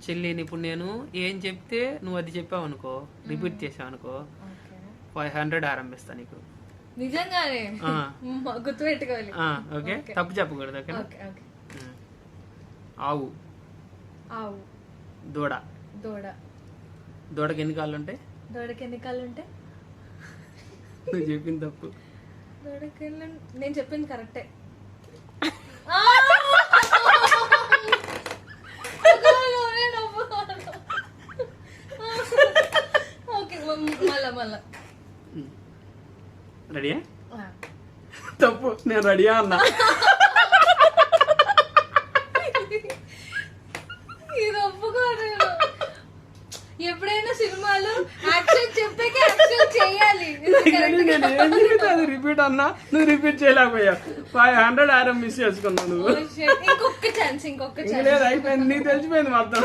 చెల్లి ఇప్పుడు నేను ఏం చెప్తే నువ్వు అది చెప్పావు అనుకో, రిపీట్ చేసావు అనుకో, 500 ఆరంభిస్తా నీకు. నిజంగానే గుర్తుపెట్టుకోవాలి. ఓకే, తప్పు చెప్పకూడదు. ఓకే. ఆవు. ఆవు. దూడ. దూడ. దూడకి ఎన్ని కాళ్ళు ఉంటాయి? దూడకి ఎన్ని కాళ్ళు ఉంటాయి? నువ్వు చెప్పింది తప్పు. దూడకి నేను చెప్పింది కరెక్టే. ఓకే, మళ్ళా రెడీయా? తప్పు, నేను రెడీయా అన్నా. ఇది ఒప్పుకోరు. ఎప్పుడైనా సినిమాలు యాక్షన్ చెప్పాక యాక్షన్ చేయాలి. అది రిపీట్ అన్నా, నువ్వు రిపీట్ చేయలేకపోయావు. 500 ఆరం మిస్ చేసుకున్నావు నువ్వు. ఇంకొక ఛాన్స్. లేదు, అయిపోయింది, నీకు తెలిసిపోయింది మొత్తం.